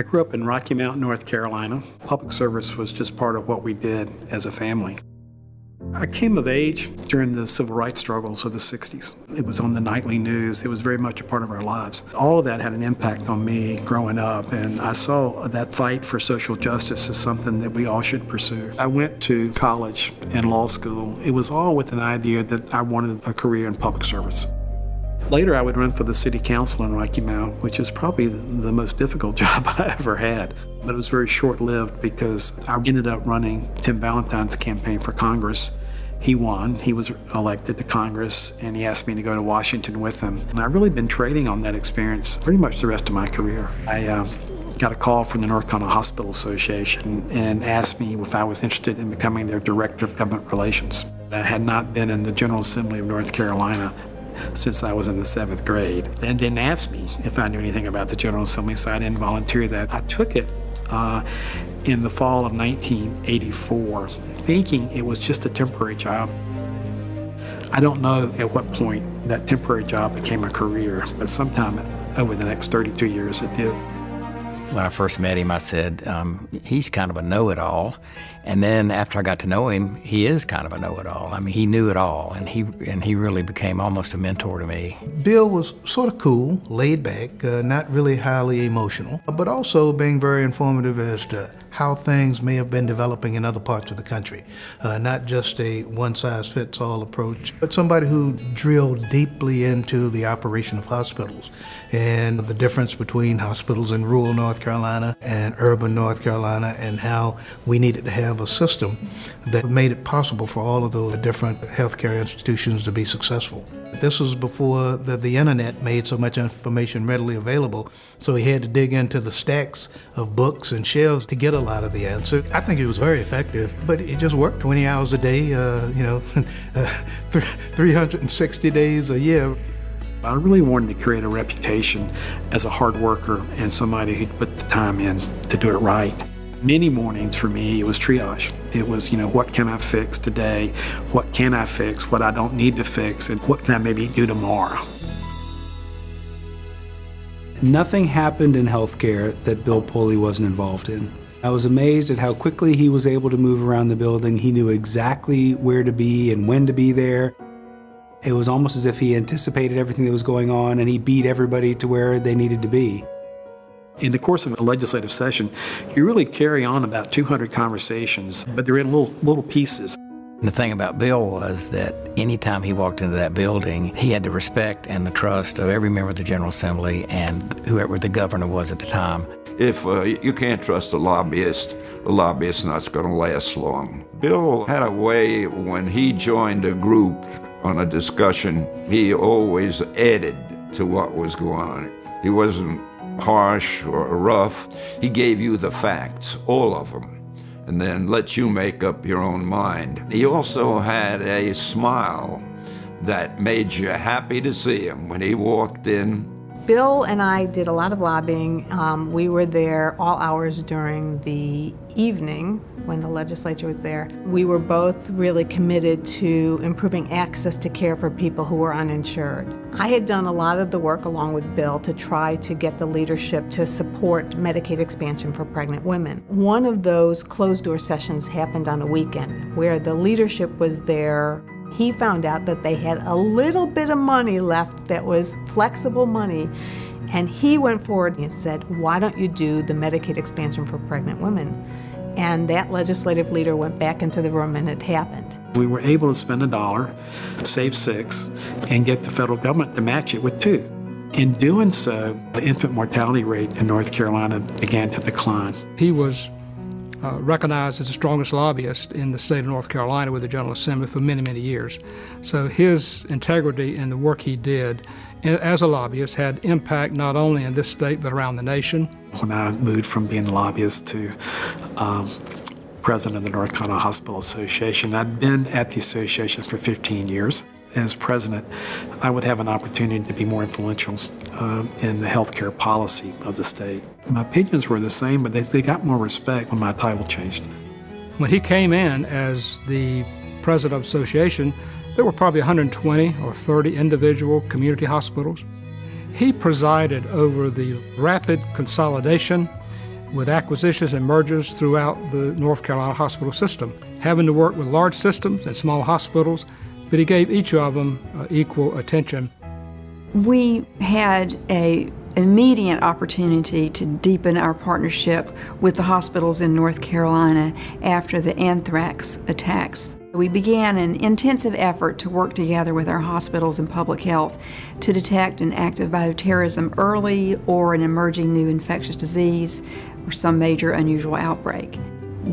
I grew up in Rocky Mount, North Carolina. Public service was just part of what we did as a family. I came of age during the civil rights struggles of the 60s. It was on the nightly news. It was very much a part of our lives. All of that had an impact on me growing up, and I saw that fight for social justice as something that we all should pursue. I went to college and law school. It was all with an idea that I wanted a career in public service. Later, I would run for the city council in Rocky Mount, which is probably the most difficult job I ever had. But it was very short-lived because I ended up running Tim Valentine's campaign for Congress. He won. He was elected to Congress, and he asked me to go to Washington with him. And I've really been trading on that experience pretty much the rest of my career. I got a call from the North Carolina Hospital Association and asked me if I was interested in becoming their Director of Government Relations. I had not been in the General Assembly of North Carolina since I was in the 7th grade, and didn't ask me if I knew anything about the General Assembly, so I didn't volunteer that. I took it in the fall of 1984, thinking it was just a temporary job. I don't know at what point that temporary job became a career, but sometime over the next 32 years it did. When I first met him, I said, he's kind of a know-it-all. And then after I got to know him, he is kind of a know-it-all. I mean, he knew it all, and he really became almost a mentor to me. Bill was sort of cool, laid back, not really highly emotional, but also being very informative as to how things may have been developing in other parts of the country. Not just a one-size-fits-all approach, but somebody who drilled deeply into the operation of hospitals and the difference between hospitals in rural North Carolina and urban North Carolina, and how we needed to have a system that made it possible for all of those different healthcare institutions to be successful. This was before the internet made so much information readily available, so he had to dig into the stacks of books and shelves to get a lot of the answer. I think it was very effective, but it just worked 20 hours a day, 360 days a year. I really wanted to create a reputation as a hard worker and somebody who'd put the time in to do it right. Many mornings for me, it was triage. It was, what can I fix today? What can I fix? What I don't need to fix? And what can I maybe do tomorrow? Nothing happened in healthcare that Bill Pully wasn't involved in. I was amazed at how quickly he was able to move around the building. He knew exactly where to be and when to be there. It was almost as if he anticipated everything that was going on, and he beat everybody to where they needed to be. In the course of a legislative session, you really carry on about 200 conversations, but they're in little pieces. The thing about Bill was that anytime he walked into that building, he had the respect and the trust of every member of the General Assembly and whoever the governor was at the time. If you can't trust the lobbyist's not going to last long. Bill had a way, when he joined a group on a discussion, he always added to what was going on. He wasn't harsh or rough. He gave you the facts, all of them, and then let you make up your own mind. He also had a smile that made you happy to see him when he walked in. Bill and I did a lot of lobbying. We were there all hours during the evening when the legislature was there. We were both really committed to improving access to care for people who were uninsured. I had done a lot of the work along with Bill to try to get the leadership to support Medicaid expansion for pregnant women. One of those closed-door sessions happened on a weekend where the leadership was there. He found out that they had a little bit of money left that was flexible money, and he went forward and said, why don't you do the Medicaid expansion for pregnant women? And that legislative leader went back into the room, and it happened. We were able to spend $1, save $6, and get the federal government to match it with $2. In doing so, the infant mortality rate in North Carolina began to decline. He was recognized as the strongest lobbyist in the state of North Carolina with the General Assembly for many, many years. So his integrity in the work he did as a lobbyist had impact not only in this state but around the nation. When I moved from being the lobbyist to president of the North Carolina Hospital Association, I'd been at the association for 15 years. As president, I would have an opportunity to be more influential in the healthcare policy of the state. My opinions were the same, but they got more respect when my title changed. When he came in as the president of the association, there were probably 120 or 30 individual community hospitals. He presided over the rapid consolidation with acquisitions and mergers throughout the North Carolina hospital system, having to work with large systems and small hospitals, but he gave each of them equal attention. We had an immediate opportunity to deepen our partnership with the hospitals in North Carolina after the anthrax attacks. We began an intensive effort to work together with our hospitals and public health to detect an act of bioterrorism early or an emerging new infectious disease or some major unusual outbreak.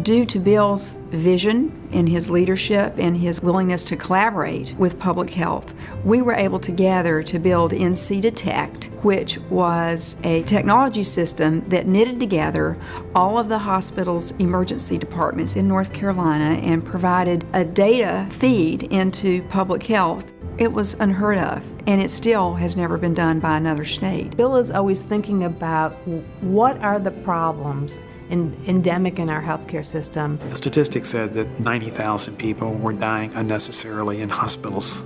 Due to Bill's vision and his leadership and his willingness to collaborate with public health, we were able together to build NC Detect, which was a technology system that knitted together all of the hospital's emergency departments in North Carolina and provided a data feed into public health. It was unheard of, and it still has never been done by another state. Bill is always thinking about what are the problems endemic in our healthcare system. The statistics said that 90,000 people were dying unnecessarily in hospitals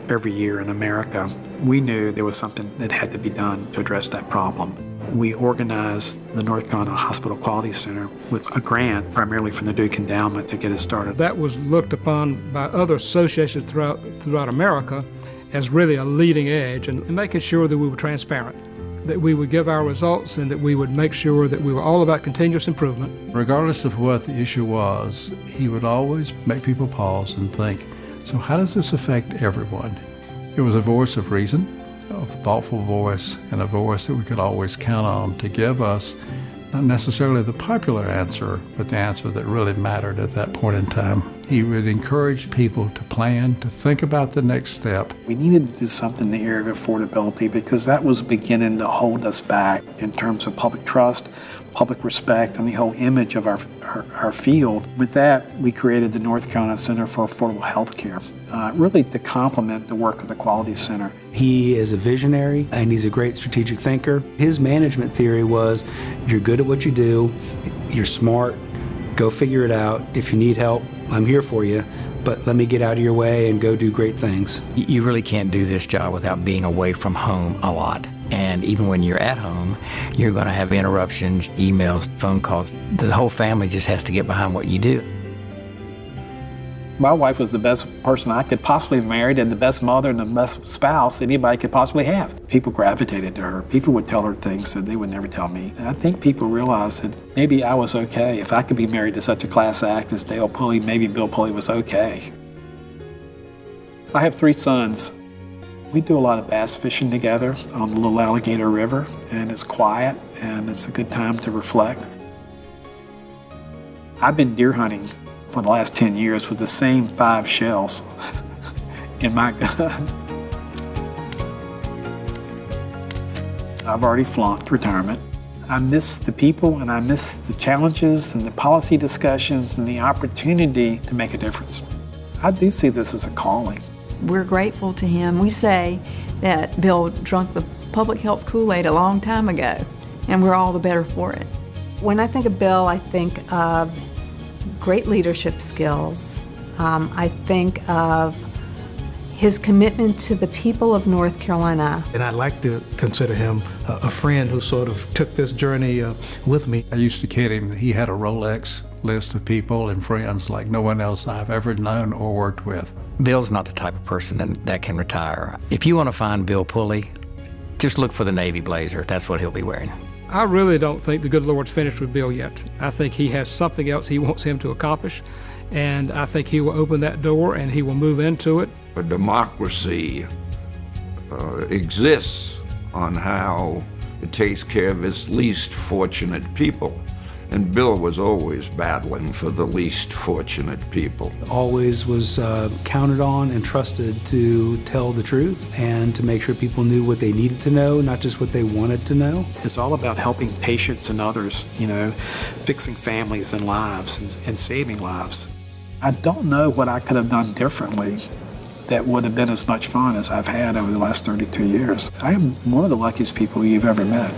every year in America. We knew there was something that had to be done to address that problem. We organized the North Carolina Hospital Quality Center with a grant, primarily from the Duke Endowment, to get it started. That was looked upon by other associations throughout America as really a leading edge and making sure that we were transparent, that we would give our results and that we would make sure that we were all about continuous improvement. Regardless of what the issue was, he would always make people pause and think, so how does this affect everyone? It was a voice of reason, a thoughtful voice, and a voice that we could always count on to give us not necessarily the popular answer, but the answer that really mattered at that point in time. He would encourage people to plan, to think about the next step. We needed to do something in the area of affordability because that was beginning to hold us back in terms of public trust, public respect, and the whole image of our field. With that, we created the North Carolina Center for Affordable Health Care, really to complement the work of the Quality Center. He is a visionary and he's a great strategic thinker. His management theory was, you're good at what you do, you're smart, go figure it out. If you need help, I'm here for you, but let me get out of your way and go do great things. You really can't do this job without being away from home a lot. And even when you're at home, you're going to have interruptions, emails, phone calls. The whole family just has to get behind what you do. My wife was the best person I could possibly have married and the best mother and the best spouse anybody could possibly have. People gravitated to her. People would tell her things that they would never tell me. And I think people realized that maybe I was okay. If I could be married to such a class act as Dale Pully, maybe Bill Pully was okay. I have 3 sons. We do a lot of bass fishing together on the Little Alligator River, and it's quiet and it's a good time to reflect. I've been deer hunting for the last 10 years with the same 5 shells in my gun. I've already flunked retirement. I miss the people and I miss the challenges and the policy discussions and the opportunity to make a difference. I do see this as a calling. We're grateful to him. We say that Bill drunk the public health Kool-Aid a long time ago, and we're all the better for it. When I think of Bill, I think of great leadership skills. I think of his commitment to the people of North Carolina. And I'd like to consider him a friend who sort of took this journey with me. I used to kid him that he had a Rolex list of people and friends like no one else I've ever known or worked with. Bill's not the type of person that can retire. If you want to find Bill Pully, just look for the Navy blazer. That's what he'll be wearing. I really don't think the good Lord's finished with Bill yet. I think he has something else he wants him to accomplish, and I think he will open that door and he will move into it. A democracy exists on how it takes care of its least fortunate people. And Bill was always battling for the least fortunate people. Always was counted on and trusted to tell the truth and to make sure people knew what they needed to know, not just what they wanted to know. It's all about helping patients and others, fixing families and lives and saving lives. I don't know what I could have done differently that would have been as much fun as I've had over the last 32 years. I am one of the luckiest people you've ever met.